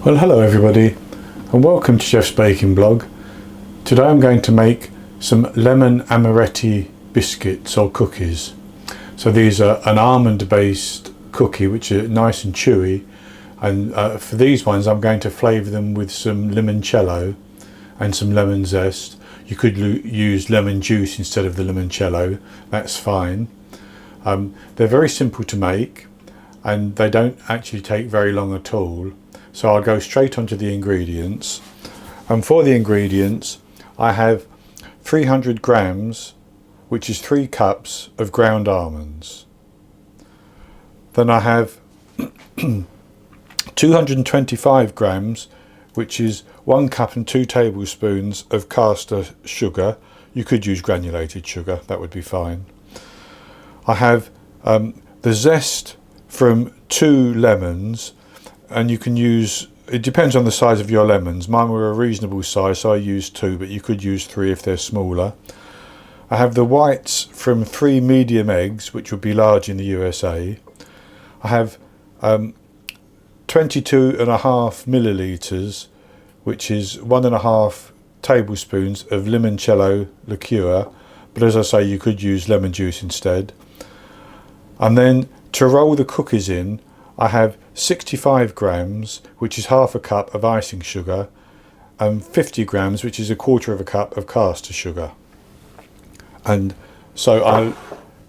Well, hello everybody and welcome to Jeff's Baking Blog. Today I'm going to make some lemon Amaretti biscuits or cookies. So these are an almond based cookie which are nice and chewy, and for these ones I'm going to flavour them with some limoncello and some lemon zest. You could use lemon juice instead of the limoncello, that's fine. They're very simple to make and they don't actually take very long at all. So I'll go straight onto the ingredients. And for the ingredients, I have 300 grams, which is 3 cups of ground almonds. Then I have 225 grams, which is 1 cup and 2 tablespoons of caster sugar. You could use granulated sugar, that would be fine. I have the zest from 2 lemons, and you can use, it depends on the size of your lemons. Mine were a reasonable size, so I used 2, but you could use 3 if they're smaller. I have the whites from 3 medium eggs, which would be large in the USA. I have 22.5 millilitres, which is 1.5 tablespoons of limoncello liqueur, but as I say, you could use lemon juice instead. And then to roll the cookies in, I have 65 grams, which is half a cup of icing sugar, and 50 grams, which is 1/4 cup of caster sugar. And so I'll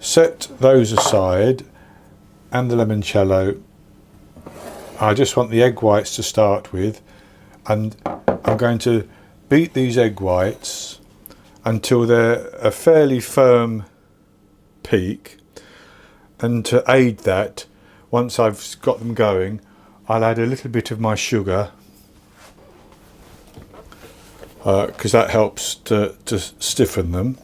set those aside, and the limoncello. I just want the egg whites to start with, and I'm going to beat these egg whites until they're a fairly firm peak. And to aid that, once I've got them going, I'll add a little bit of my sugar, because that helps to stiffen them.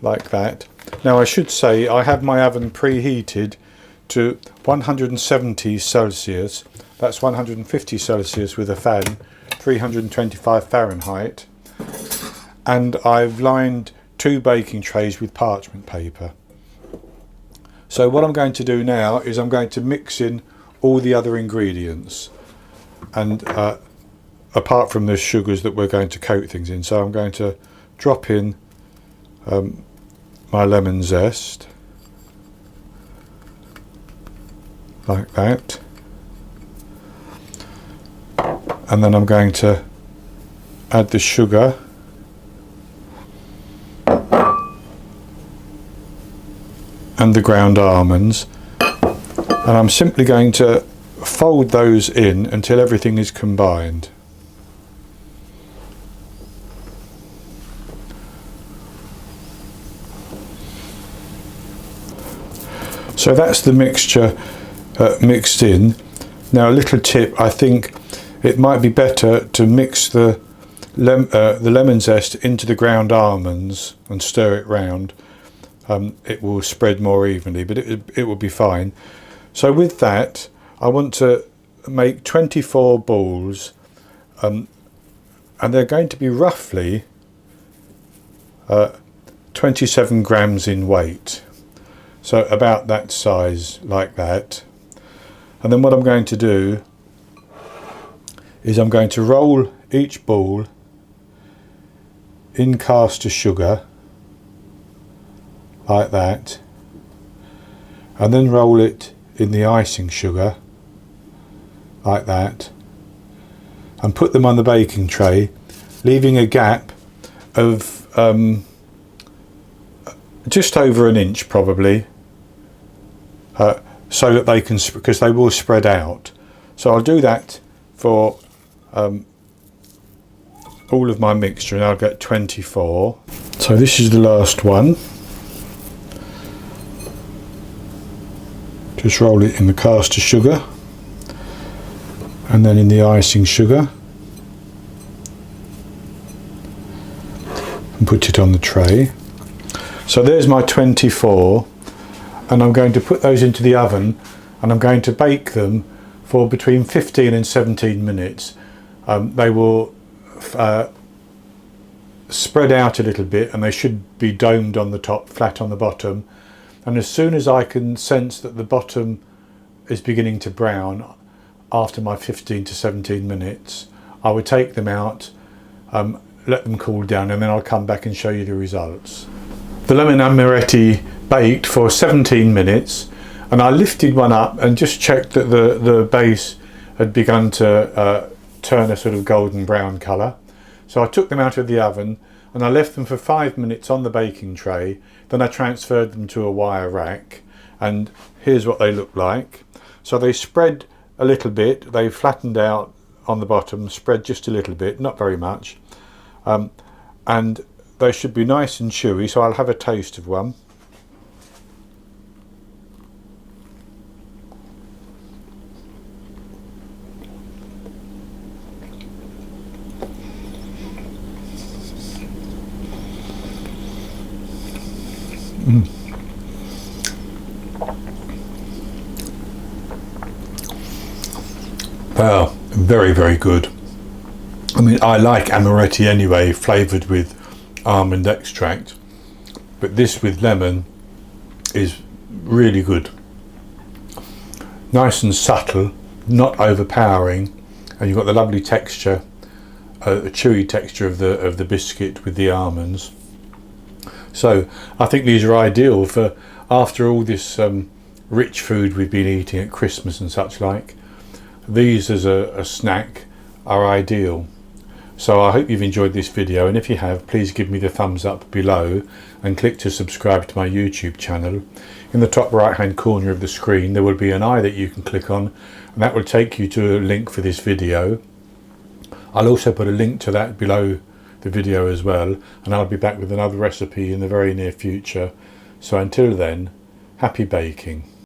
Like that. Now I should say I have my oven preheated to 170 Celsius. That's 150 Celsius with a fan, 325 Fahrenheit. And I've lined 2 baking trays with parchment paper. So what I'm going to do now is I'm going to mix in all the other ingredients, and apart from the sugars that we're going to coat things in. So I'm going to drop in my lemon zest, like that, and then I'm going to add the sugar, and the ground almonds, and I'm simply going to fold those in until everything is combined. So that's the mixture mixed in. Now a little tip, I think it might be better to mix the lemon zest into the ground almonds and stir it round. It will spread more evenly, but it will be fine. So with that, I want to make 24 balls, and they're going to be roughly 27 grams in weight. So about that size, like that. And then what I'm going to do is I'm going to roll each ball in caster sugar, like that, and then roll it in the icing sugar, like that, and put them on the baking tray, leaving a gap of just over an inch probably, so that they can, because they will spread out. So I'll do that for all of my mixture and I'll get 24. So this is the last one. Just roll it in the caster sugar and then in the icing sugar and put it on the tray. So there's my 24, and I'm going to put those into the oven and I'm going to bake them for between 15 and 17 minutes. They will spread out a little bit and they should be domed on the top, flat on the bottom. And as soon as I can sense that the bottom is beginning to brown after my 15 to 17 minutes, I would take them out, let them cool down, and then I'll come back and show you the results. The lemon amaretti baked for 17 minutes, and I lifted one up and just checked that the base had begun to turn a sort of golden brown colour. So I took them out of the oven and I left them for 5 minutes on the baking tray. Then I transferred them to a wire rack, and here's what they look like. So they spread a little bit, they flattened out on the bottom, spread just a little bit, not very much, and they should be nice and chewy. So I'll have a taste of one. Wow, very, very good. I mean, I like Amaretti anyway, flavoured with almond extract, but this with lemon is really good. Nice and subtle, not overpowering, and you've got the lovely texture, the chewy texture of the biscuit with the almonds. So I think these are ideal for after all this rich food we've been eating at Christmas and such like. These as a snack are ideal. So I hope you've enjoyed this video, and if you have, please give me the thumbs up below and click to subscribe to my YouTube channel. In the top right hand corner of the screen there will be an eye that you can click on, and that will take you to a link for this video. I'll also put a link to that below the video as well, and I'll be back with another recipe in the very near future. So until then, happy baking.